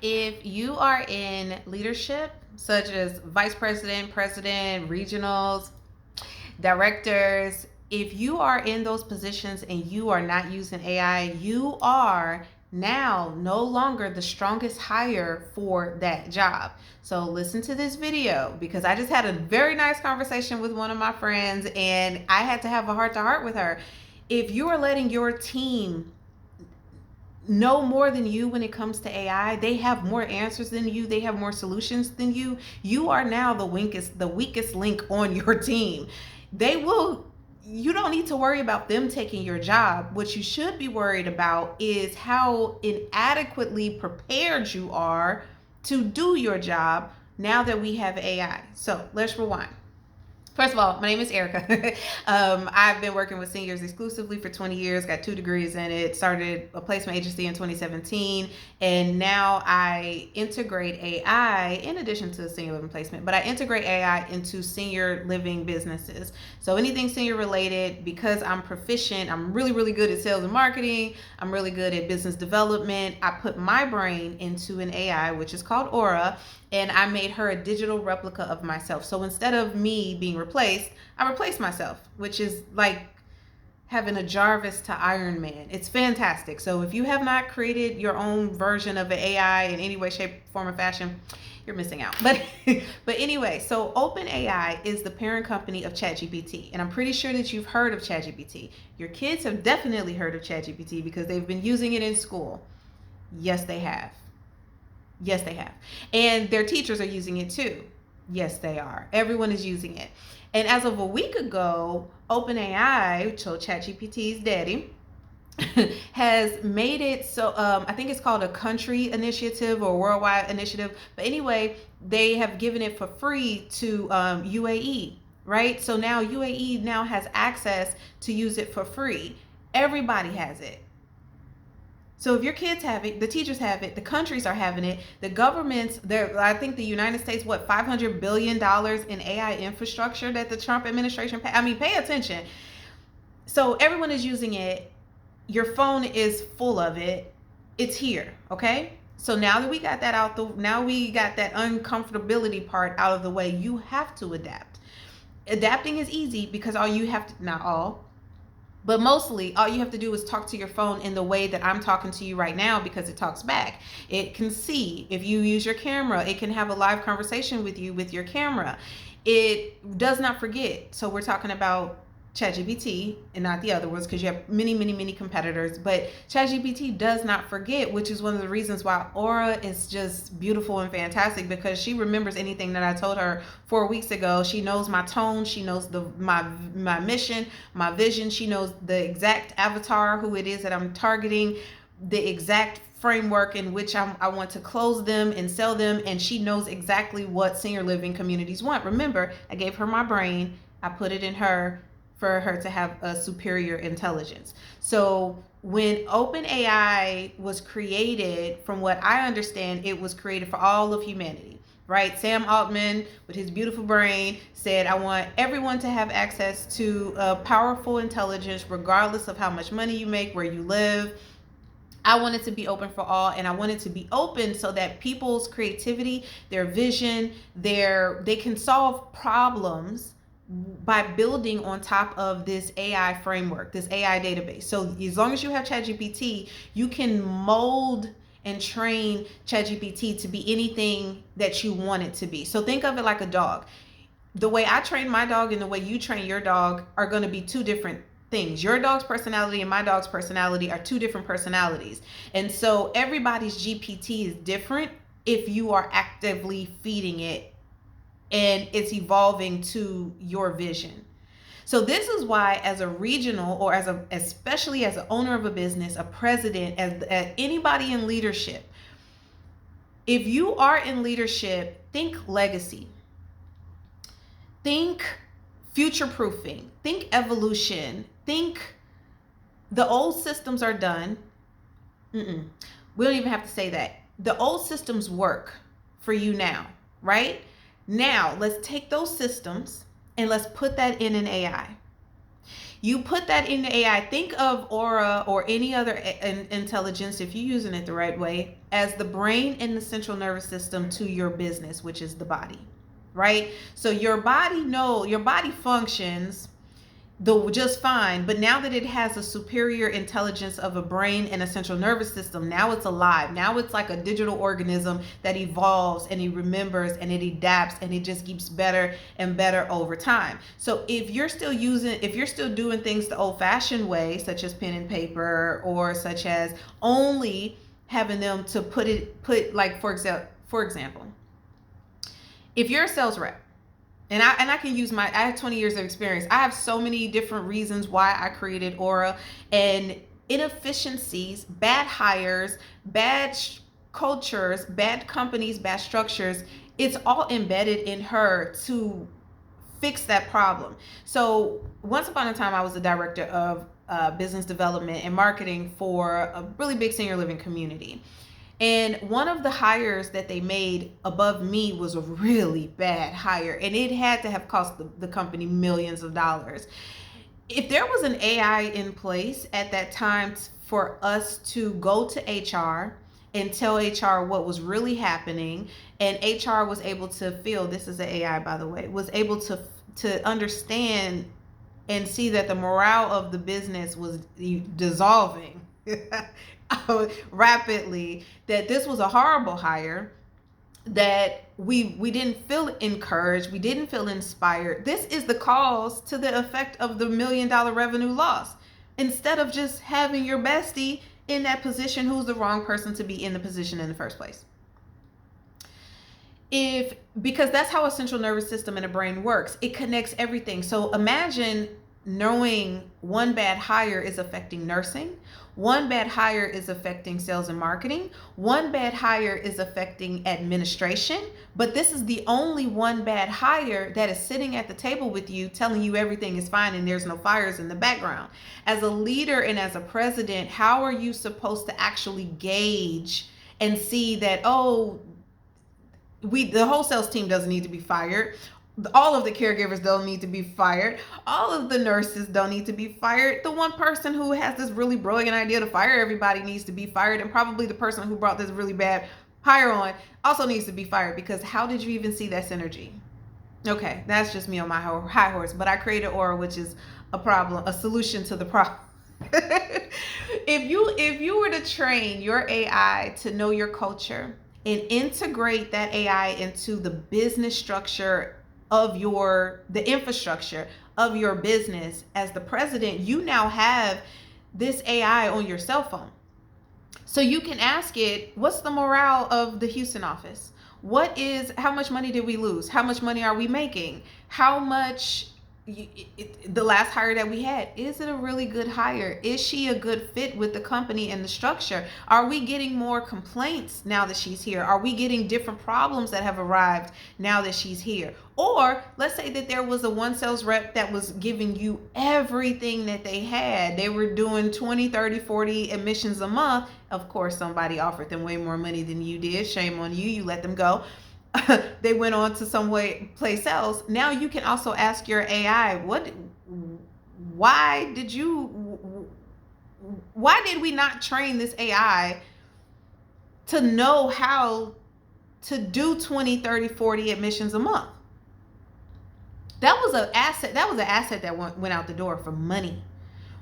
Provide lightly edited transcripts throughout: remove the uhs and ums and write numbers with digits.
If you are in leadership, such as vice president, president, regionals, directors, if you are in those positions and you are not using AI, you are now no longer the strongest hire for that job. So listen to this video because I just had a very nice conversation with one of my friends and I had to have a heart to heart with her. If you are letting your team know more than you when it comes to AI, they have more answers than you, they have more solutions than you are now the weakest link on your team. They will You don't need to worry about them taking your job. What you should be worried about is how inadequately prepared you are to do your job now that we have AI. So let's rewind. First of all, my name is Erika. I've been working with seniors exclusively for 20 years, got 2 degrees in it, started a placement agency in 2017, and now I integrate AI in addition to senior living placement, but I integrate AI into senior living businesses. So anything senior related, because I'm proficient, I'm really, really good at sales and marketing, I'm really good at business development, I put my brain into an AI, which is called Aura, and I made her a digital replica of myself. So instead of me being replaced, I replaced myself, which is like having a Jarvis to Iron Man. It's fantastic. So if you have not created your own version of an AI in any way, shape, form, or fashion, you're missing out. But anyway, so OpenAI is the parent company of ChatGPT, and I'm pretty sure that you've heard of ChatGPT. Your kids have definitely heard of ChatGPT because they've been using it in school. Yes, they have. Yes, they have. And their teachers are using it too. Yes, they are. Everyone is using it. And as of a week ago, OpenAI, so ChatGPT's daddy, has made it so I think it's called a country initiative or worldwide initiative. But anyway, they have given it for free to UAE, right? So now UAE now has access to use it for free. Everybody has it. So if your kids have it, the teachers have it, the countries are having it, the governments, there, I think the United States, what, $500 billion in AI infrastructure that the Trump administration pay attention. So everyone is using it. Your phone is full of it. It's here, okay? So now that we got that now we got that uncomfortability part out of the way, you have to adapt. Adapting is easy because all you have to, not all, but mostly all you have to do is talk to your phone in the way that I'm talking to you right now because it talks back. It can see. If you use your camera, it can have a live conversation with you with your camera. It does not forget. So we're talking about ChatGPT and not the other ones because you have many, many, many competitors. But ChatGPT does not forget, which is one of the reasons why Aura is just beautiful and fantastic because she remembers anything that I told her 4 weeks ago. She knows my tone. She knows my mission, my vision. She knows the exact avatar, who it is that I'm targeting, the exact framework in which I want to close them and sell them. And she knows exactly what senior living communities want. Remember, I gave her my brain. I put it in her for her to have a superior intelligence. So when OpenAI was created, from what I understand, it was created for all of humanity, right? Sam Altman, with his beautiful brain, said, I want everyone to have access to powerful intelligence, regardless of how much money you make, where you live. I want it to be open for all, and I want it to be open so that people's creativity, their vision, they can solve problems by building on top of this AI framework, this AI database. So as long as you have ChatGPT, you can mold and train ChatGPT to be anything that you want it to be. So think of it like a dog. The way I train my dog and the way you train your dog are going to be two different things. Your dog's personality and my dog's personality are two different personalities. And so everybody's GPT is different if you are actively feeding it and it's evolving to your vision. So this is why, as a regional, or especially as an owner of a business, a president, as anybody in leadership, if you are in leadership, think legacy, think future proofing, think evolution, think the old systems are done. We don't even have to say that. The old systems work for you now, right? Now, let's take those systems and let's put that in an AI. You put that in the AI. Think of Aura or any other intelligence, if you're using it the right way, as the brain and the central nervous system to your business, which is the body, right? So your body functions just fine, but now that it has a superior intelligence of a brain and a central nervous system, now it's alive. Now it's like a digital organism that evolves and it remembers and it adapts and it just keeps better and better over time. So if you're still doing things the old-fashioned way, such as pen and paper, or such as only having them to put like, for example, if you're a sales rep, and I can use I have 20 years of experience. I have so many different reasons why I created Aura, and inefficiencies, bad hires, bad cultures, bad companies, bad structures. It's all embedded in her to fix that problem. So once upon a time, I was the director of business development and marketing for a really big senior living community. And one of the hires that they made above me was a really bad hire, and it had to have cost the company millions of dollars. If there was an AI in place at that time for us to go to HR and tell HR what was really happening, and HR was able to feel, this is the AI, by the way, was able to understand and see that the morale of the business was dissolving rapidly, that this was a horrible hire, that we didn't feel encouraged, we didn't feel inspired. This is the cause to the effect of the $1 million revenue loss. Instead of just having your bestie in that position who's the wrong person to be in the position in the first place. Because that's how a central nervous system and a brain works. It connects everything. So imagine knowing one bad hire is affecting nursing, one bad hire is affecting sales and marketing, one bad hire is affecting administration, but this is the only one bad hire that is sitting at the table with you telling you everything is fine and there's no fires in the background. As a leader and as a president, how are you supposed to actually gauge and see that, the whole sales team doesn't need to be fired, all of the caregivers don't need to be fired, all of the nurses don't need to be fired, the one person who has this really brilliant idea to fire everybody needs to be fired, and probably the person who brought this really bad hire on also needs to be fired, because how did you even see that synergy? Okay, that's just me on my high horse, but I created Aura, which is a solution to the problem. If you were to train your AI to know your culture and integrate that AI into the business structure of the infrastructure of your business, as the president, you now have this AI on your cell phone. So you can ask it, what's the morale of the Houston office? How much money did we lose? How much money are we making? How much, the last hire that we had, is it a really good hire? Is she a good fit with the company and the structure? Are we getting more complaints now that she's here? Are we getting different problems that have arrived now that she's here? Or let's say that there was a one sales rep that was giving you everything that they had. They were doing 20, 30, 40 admissions a month. Of course, somebody offered them way more money than you did. Shame on you. You let them go. They went on to some place else. Now you can also ask your AI, why did we not train this AI to know how to do 20, 30, 40 admissions a month? That was an asset that went out the door for money.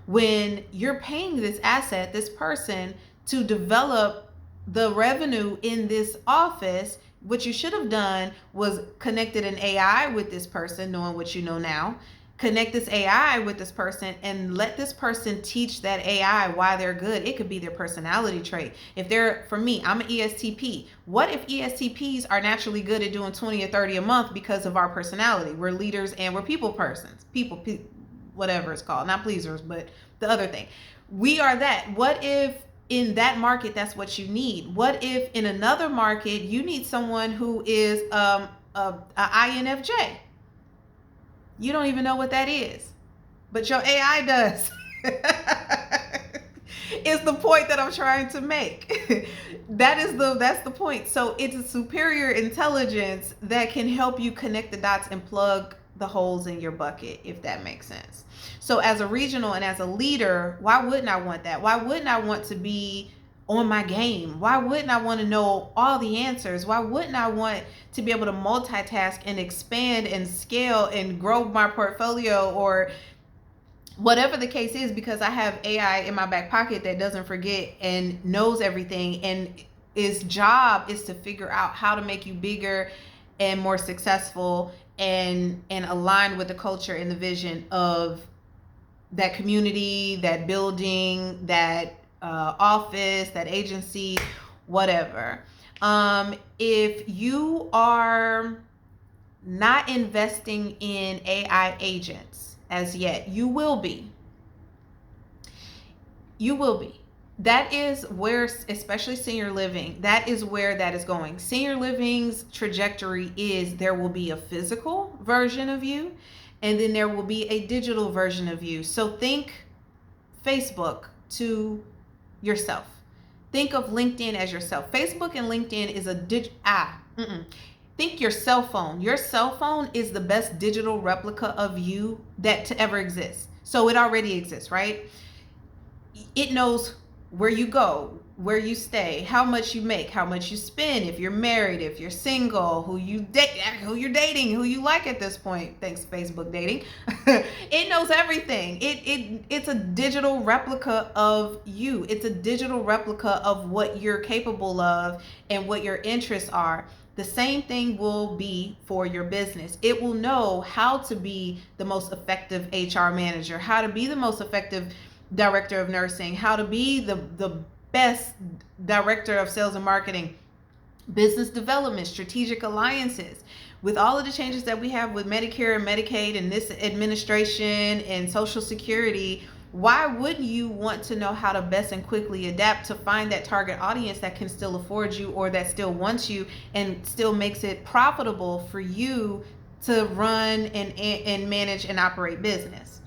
When you're paying this asset, this person, to develop the revenue in this office, what you should have done was connected an AI with this person, knowing what you know now. Connect this AI with this person and let this person teach that AI why they're good. It could be their personality trait. For me, I'm an ESTP. What if ESTPs are naturally good at doing 20 or 30 a month because of our personality? We're leaders and we're people persons. Whatever it's called. Not pleasers, but the other thing. We are that. What if in that market, that's what you need? What if in another market, you need someone who is a INFJ? You don't even know what that is, but your AI does. It's the point that I'm trying to make. That's the point. So it's a superior intelligence that can help you connect the dots and plug the holes in your bucket, if that makes sense. So as a regional and as a leader, why wouldn't I want that? Why wouldn't I want to be on my game? Why wouldn't I want to know all the answers? Why wouldn't I want to be able to multitask and expand and scale and grow my portfolio, or whatever the case is, because I have AI in my back pocket that doesn't forget and knows everything, and its job is to figure out how to make you bigger and more successful and align with the culture and the vision of that community, that building, that office, that agency, whatever. If you are not investing in AI agents as yet, you will be. You will be. That is where, especially senior living, that is where that is going. Senior living's trajectory is there will be a physical version of you, and then there will be a digital version of you. So think Facebook to yourself. Think of LinkedIn as yourself. Facebook and LinkedIn is Think your cell phone. Your cell phone is the best digital replica of you that to ever exist. So it already exists, right? It knows where you go, where you stay, how much you make, how much you spend, if you're married, if you're single, who you date, who you're dating, who you like at this point. Thanks, Facebook dating. It knows everything. It's a digital replica of you. It's a digital replica of what you're capable of and what your interests are. The same thing will be for your business. It will know how to be the most effective HR manager, how to be the most effective director of nursing, how to be the best director of sales and marketing, business development, strategic alliances. With all of the changes that we have with Medicare and Medicaid and this administration and Social Security, why wouldn't you want to know how to best and quickly adapt to find that target audience that can still afford you, or that still wants you and still makes it profitable for you to run and manage and operate business?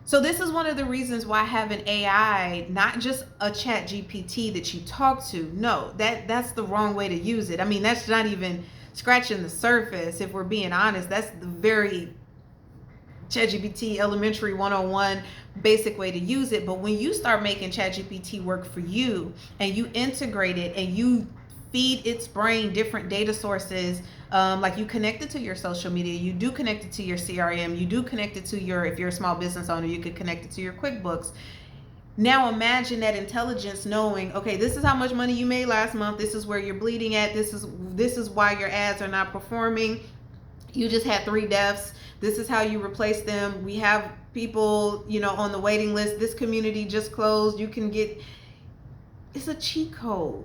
So this is one of the reasons why having AI, not just a ChatGPT that you talk to, no, that's the wrong way to use it. I mean, that's not even scratching the surface. If we're being honest, that's the very ChatGPT elementary 101 basic way to use it. But when you start making ChatGPT work for you and you integrate it and you feed its brain different data sources, like you connect it to your social media, you do connect it to your CRM, you do connect it to your, if you're a small business owner, you could connect it to your QuickBooks. Now imagine that intelligence knowing, okay, this is how much money you made last month, this is where you're bleeding at, this is why your ads are not performing, you just had 3 deaths, this is how you replace them, we have people, on the waiting list, this community just closed, you can get, it's a cheat code.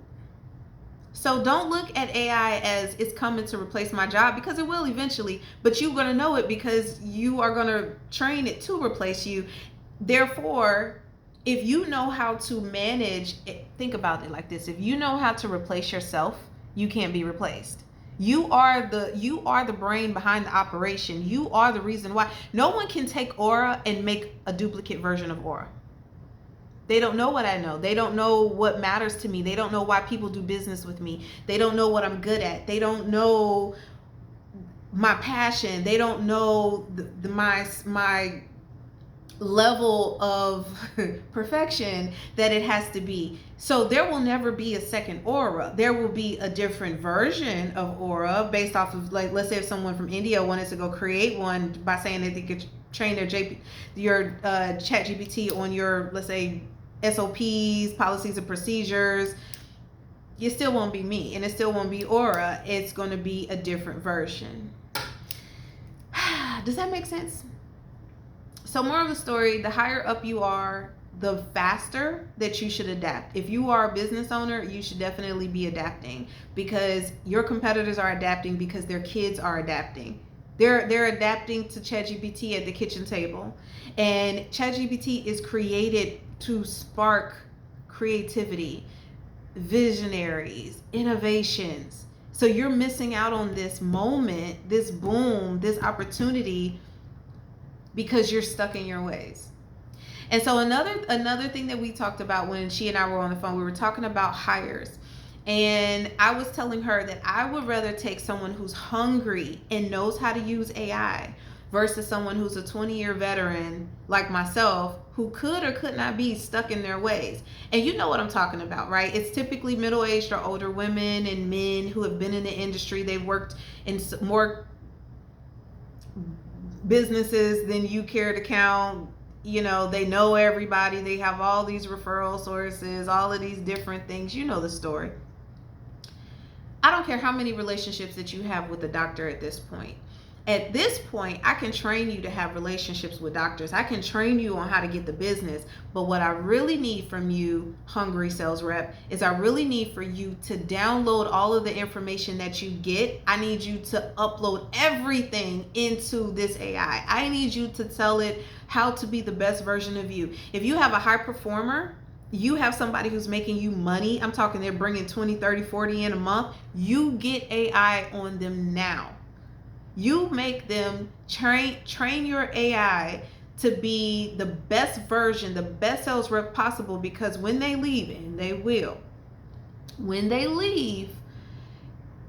So don't look at AI as it's coming to replace my job, because it will eventually, but you're going to know it because you are going to train it to replace you. Therefore, if you know how to manage it, think about it like this. If you know how to replace yourself, you can't be replaced. You are the brain behind the operation. You are the reason why. No one can take Aura and make a duplicate version of Aura. They don't know what I know. They don't know what matters to me. They don't know why people do business with me. They don't know what I'm good at. They don't know my passion. They don't know my level of perfection that it has to be. So there will never be a second Aura. There will be a different version of Aura based off of, like, let's say if someone from India wanted to go create one by saying that they could train your ChatGPT on your, let's say, SOPs, policies and procedures, it still won't be me, and it still won't be Aura. It's going to be a different version. Does that make sense? So moral of the story, the higher up you are, the faster that you should adapt. If you are a business owner, you should definitely be adapting, because your competitors are adapting, because their kids are adapting. They're adapting to ChatGPT at the kitchen table. And ChatGPT is created to spark creativity, visionaries, innovations. So you're missing out on this moment, this boom, this opportunity, because you're stuck in your ways. And so another thing that we talked about when she and I were on the phone, we were talking about hires. And I was telling her that I would rather take someone who's hungry and knows how to use AI versus someone who's a 20-year veteran like myself who could or could not be stuck in their ways. And you know what I'm talking about, right? It's typically middle-aged or older women and men who have been in the industry. They've worked in more businesses than you care to count. You know, they know everybody. They have all these referral sources, all of these different things. You know the story. I don't care how many relationships that you have with a doctor at this point. At this point, I can train you to have relationships with doctors. I can train you on how to get the business. But what I really need from you, hungry sales rep, is I really need for you to download all of the information that you get. I need you to upload everything into this AI. I need you to tell it how to be the best version of you. If you have a high performer, you have somebody who's making you money. I'm talking they're bringing 20, 30, 40 in a month. You get AI on them now. You make them train your AI to be the best version, the best sales rep possible, because when they leave, and they will, when they leave,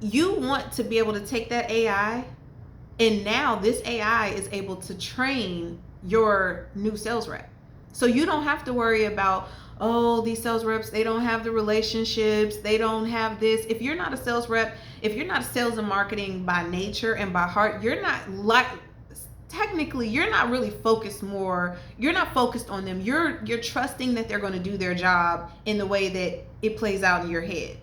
you want to be able to take that AI, and now this AI is able to train your new sales rep. So you don't have to worry about, oh, these sales reps, they don't have the relationships, they don't have this. If you're not a sales rep, if you're not sales and marketing by nature and by heart, you're not technically, you're not really focused you're not focused on them. You're trusting that they're going to do their job in the way that it plays out in your head.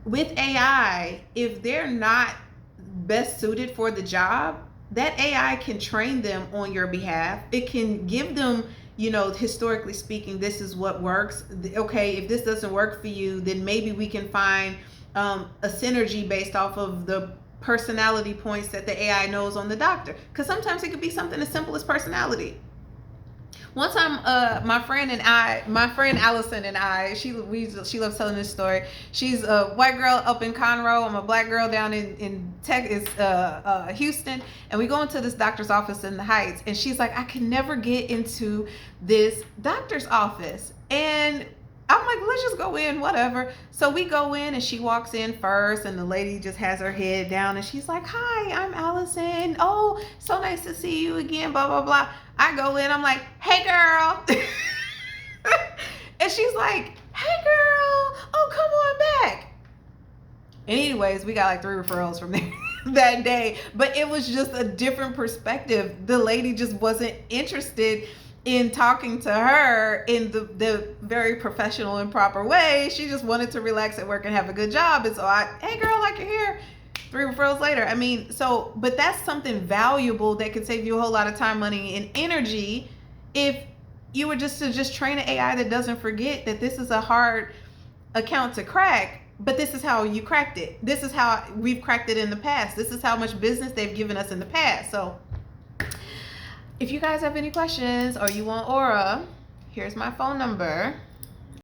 With AI, if they're not best suited for the job, that AI can train them on your behalf. It can give them, historically speaking, this is what works. Okay, if this doesn't work for you, then maybe we can find a synergy based off of the personality points that the AI knows on the doctor. Because sometimes it could be something as simple as personality. One time, my friend Allison and I, she loves telling this story. She's a white girl up in Conroe. I'm a black girl down in Houston. And we go into this doctor's office in the Heights. And she's like, I can never get into this doctor's office. And I'm like, let's just go in, whatever. So we go in and she walks in first and the lady just has her head down and she's like, hi, I'm Allison. Oh, so nice to see you again, blah, blah, blah. I go in, I'm like, hey, girl. And she's like, hey, girl. Oh, come on back. And anyways, we got like 3 referrals from there that day. But it was just a different perspective. The lady just wasn't interested in talking to her in the very professional and proper way. She just wanted to relax at work and have a good job. And so hey girl, like your hair. 3 referrals later. I mean, but that's something valuable that could save you a whole lot of time, money, and energy if you were just to train an AI that doesn't forget that this is a hard account to crack, but this is how you cracked it. This is how we've cracked it in the past. This is how much business they've given us in the past. So if you guys have any questions or you want Aura, here's my phone number.